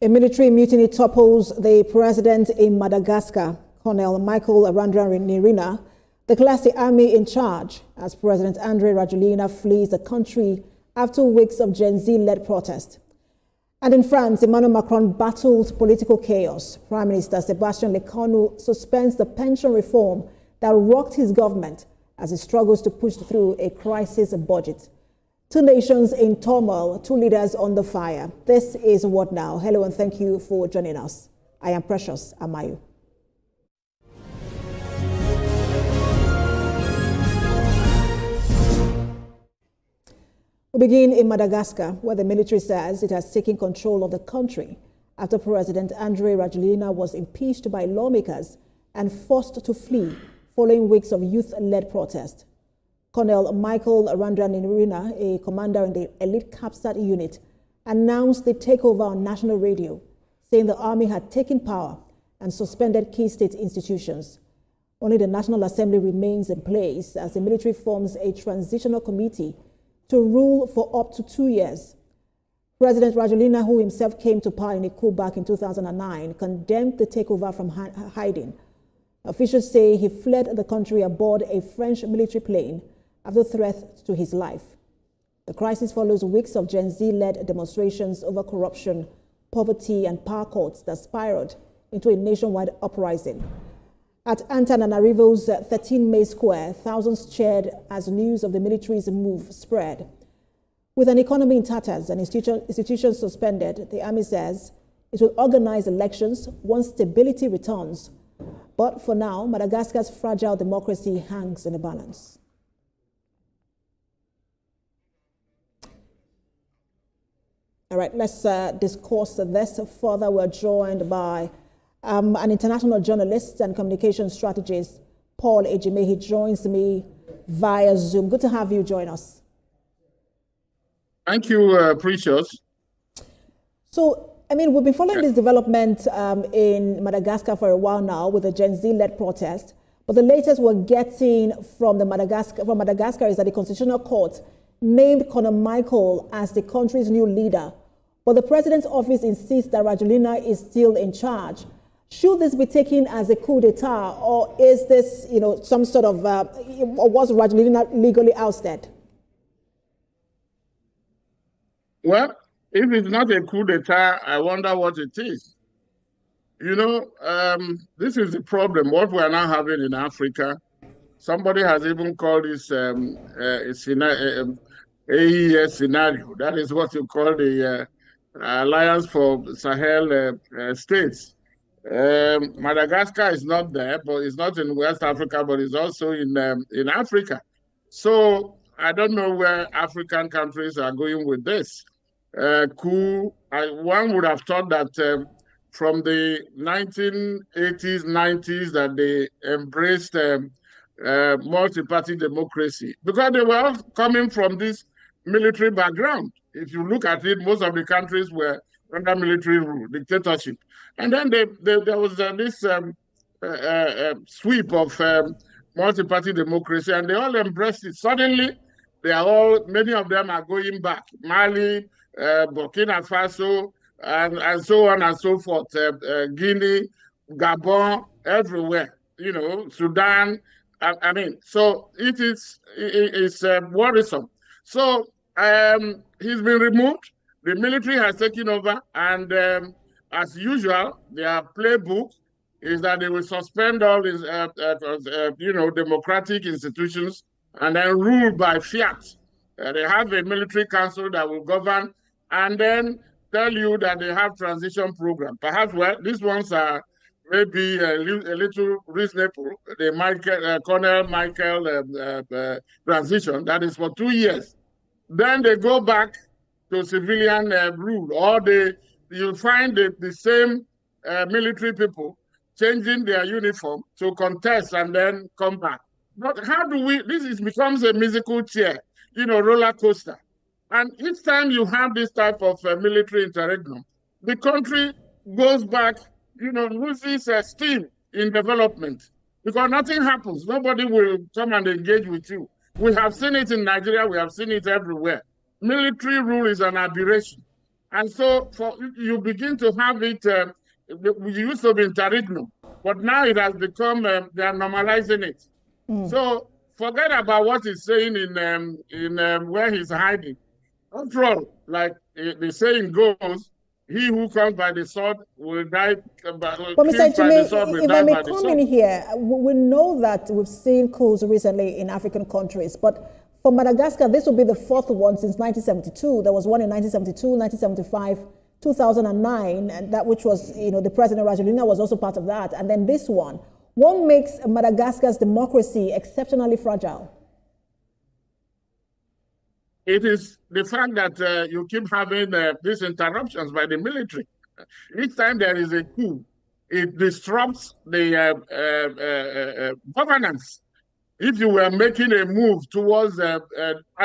A military mutiny topples the president in Madagascar. Colonel Michael Rajoelina declares the army in charge as President Andry Rajoelina flees the country after weeks of Gen Z-led protest. And in France, Emmanuel Macron battled political chaos. Prime Minister Sébastien Lecornu suspends the pension reform that rocked his government as he struggles to push through a crisis budget. Two nations in turmoil, two leaders on the fire. This is What Now? Hello and thank you for joining us. I am Precious Amayu. We begin in Madagascar, where the military says it has taken control of the country after President Andry Rajoelina was impeached by lawmakers and forced to flee following weeks of youth-led protest. Colonel Michael Rajoelina, a commander in the elite CAPSAT unit, announced the takeover on national radio, saying the army had taken power and suspended key state institutions. Only the National Assembly remains in place as the military forms a transitional committee to rule for up to 2 years. President Rajoelina, who himself came to power in a coup back in 2009, condemned the takeover from hiding. Officials say he fled the country aboard a French military plane after threat to his life. The crisis follows weeks of Gen Z-led demonstrations over corruption, poverty, and power cuts that spiraled into a nationwide uprising. At Antananarivo's 13 May Square, thousands cheered as news of the military's move spread. With an economy in tatters and institutions suspended, the army says it will organize elections once stability returns. But for now, Madagascar's fragile democracy hangs in the balance. All right, let's discuss this further. We're joined by an international journalist and communication strategist, Paul Ejime. He joins me via Zoom. Good to have you join us. Thank you, Precious. So, I mean, we've been following this development in Madagascar for a while now with the Gen Z-led protest. But the latest we're getting from Madagascar is that the Constitutional Court named Colonel Michael as the country's new leader. But the president's office insists that Rajoelina is still in charge. Should this be taken as a coup d'etat, or is this, some sort of, was Rajoelina legally ousted? Well, if it's not a coup d'etat, I wonder what it is. This is the problem. What we are now having in Africa, somebody has even called this AES scenario. That is what you call the Alliance for Sahel States. Madagascar is not there, but it's not in West Africa, but it's also in Africa. So I don't know where African countries are going with this. One would have thought that from the 1980s, 90s, that they embraced multi-party democracy because they were all coming from this military background. If you look at it, most of the countries were under military rule, dictatorship. And then there was this sweep of multi-party democracy, and they all embraced it. Suddenly, many of them are going back. Mali, Burkina Faso, and so on and so forth. Guinea, Gabon, everywhere. Sudan. So it's worrisome. So he's been removed. The military has taken over, and as usual, their playbook is that they will suspend all these, democratic institutions and then rule by fiat. They have a military council that will govern, and then tell you that they have transition program. Perhaps, these ones are maybe a little reasonable. The Colonel Michael transition, that is for 2 years. Then they go back to civilian rule, or you'll find the same military people changing their uniform to contest and then come back. But how do becomes a musical chair, roller coaster. And each time you have this type of military interregnum, the country goes back, loses steam in development because nothing happens. Nobody will come and engage with you. We have seen it in Nigeria. We have seen it everywhere. Military rule is an aberration. And so you begin to have it, we used to be interregnum, but now it has become, they are normalizing it. So forget about what he's saying in where he's hiding. After all, like the saying goes, he who comes by the sword will die, But Mr. killed by the Jimmy, sword will if I die may by the come sword. in here, we know that we've seen coups recently in African countries, but for Madagascar, this will be the fourth one since 1972. There was one in 1972, 1975, 2009, and that which was, the President Rajoelina was also part of that, and then this one. What makes Madagascar's democracy exceptionally fragile? It is the fact that you keep having these interruptions by the military. Each time there is a coup, it disrupts the governance. If you were making a move towards, I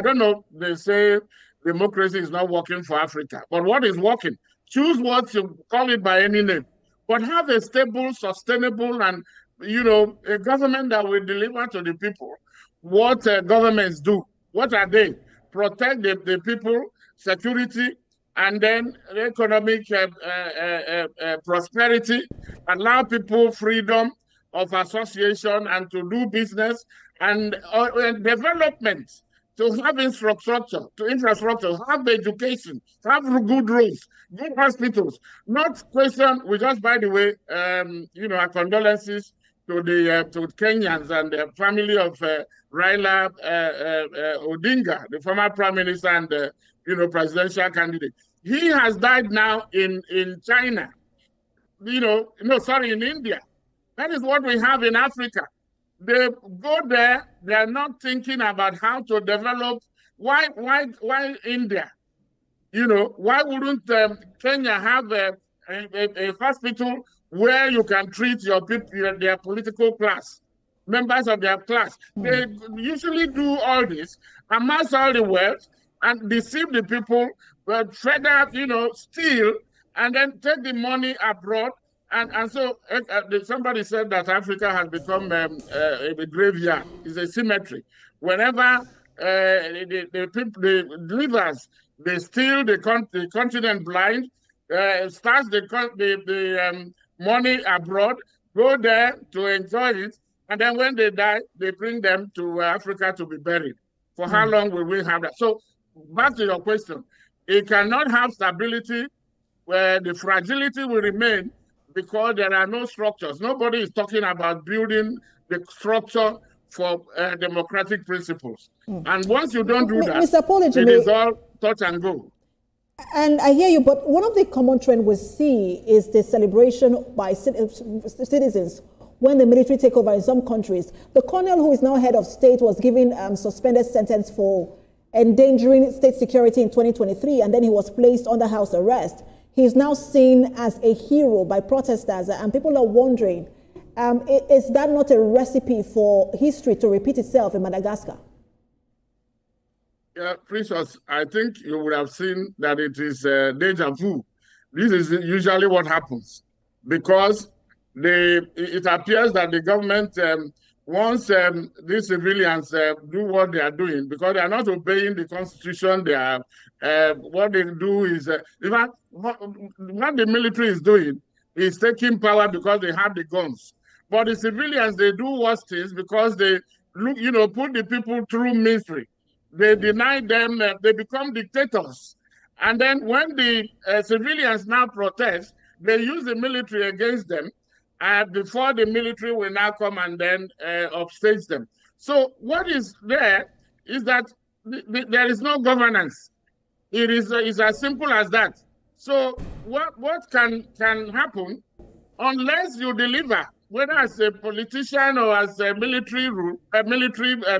don't know, they say democracy is not working for Africa, but what is working? Choose what you call it by any name, but have a stable, sustainable, and a government that will deliver to the people what governments do. What are they? Protect the people, security, and then economic prosperity, allow people freedom of association and to do business, and development, to have infrastructure, have education, have good roads, good hospitals. Not question. We just, by the way, our condolences to to Kenyans and the family of Raila Odinga, the former prime minister and presidential candidate. He has died now in China. In India. That is what we have in Africa. They go there, they are not thinking about how to develop. Why India? Why wouldn't Kenya have a hospital where you can treat your people, their political class, members of their class? They usually do all this, amass all the wealth, and deceive the people, but further, steal, and then take the money abroad. And so somebody said that Africa has become a graveyard. It's a cemetery. Whenever the leaders, they steal the continent blind, starts the money abroad, go there to enjoy it, and then when they die, they bring them to Africa to be buried. For how long will we have that? So back to your question, it cannot have stability where the fragility will remain because there are no structures. Nobody is talking about building the structure for democratic principles. And once you don't do that, it is all touch and go. And I hear you, but one of the common trends we see is the celebration by citizens when the military take over in some countries. The colonel who is now head of state was given suspended sentence for endangering state security in 2023, and then he was placed under house arrest. He is now seen as a hero by protesters, and people are wondering, is that not a recipe for history to repeat itself in Madagascar? Yeah, Precious, I think you would have seen that it is deja vu. This is usually what happens because it appears that the government once these civilians do what they are doing, because they are not obeying the constitution, they are what they do is what the military is doing is taking power because they have the guns. But the civilians, they do worse things because they put the people through misery. They deny them, they become dictators. And then when the civilians now protest, they use the military against them. Before the military will now come and then upstage them. So what is there is that there is no governance. It is as simple as that. So what can happen unless you deliver, whether as a politician or as a military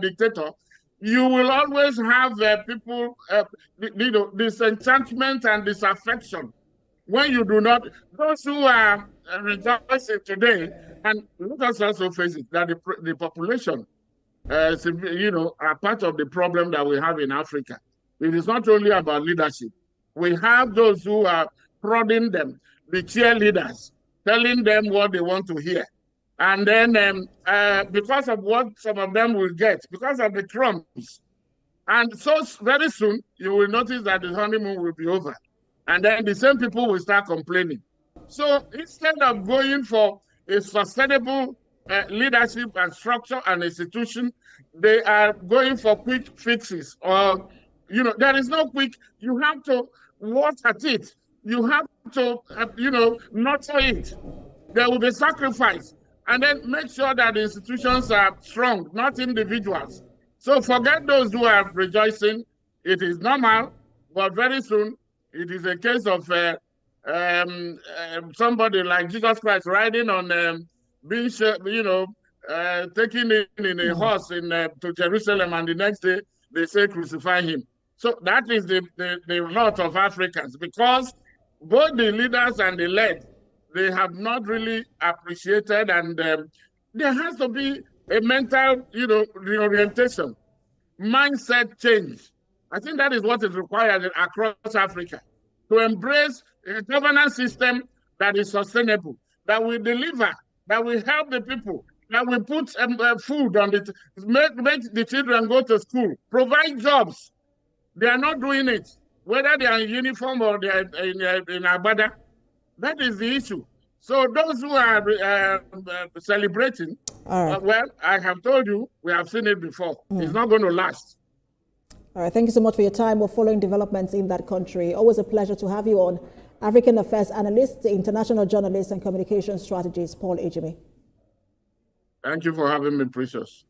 dictator, you will always have people, disenchantment and disaffection. When you do not, those who are rejoicing today, and let us also face it, that the population, are part of the problem that we have in Africa. It is not only about leadership. We have those who are prodding them, the cheerleaders, telling them what they want to hear. And then because of what some of them will get, because of the crumbs. And so very soon, you will notice that the honeymoon will be over. And then the same people will start complaining. So instead of going for a sustainable leadership and structure and institution, they are going for quick fixes. Or, there is no quick. You have to work at it. You have to, nurture it. There will be sacrifice. And then make sure that the institutions are strong, not individuals. So forget those who are rejoicing. It is normal, but very soon it is a case of somebody like Jesus Christ riding on being, taken in a horse to Jerusalem, and the next day they say crucify him. So that is the lot of Africans, because both the leaders and the led, they have not really appreciated, and there has to be a mental, reorientation, mindset change. I think that is what is required across Africa, to embrace a governance system that is sustainable, that will deliver, that will help the people, that will put food on it, make the children go to school, provide jobs. They are not doing it, whether they are in uniform or they are in Agbada. That is the issue. So those who are celebrating, well, I have told you, we have seen it before. It's not going to last. All right, thank you so much for your time. We're following developments in that country. Always a pleasure to have you on. African Affairs Analyst, International Journalist and Communication Strategist, Paul Ejimi. Thank you for having me, Precious.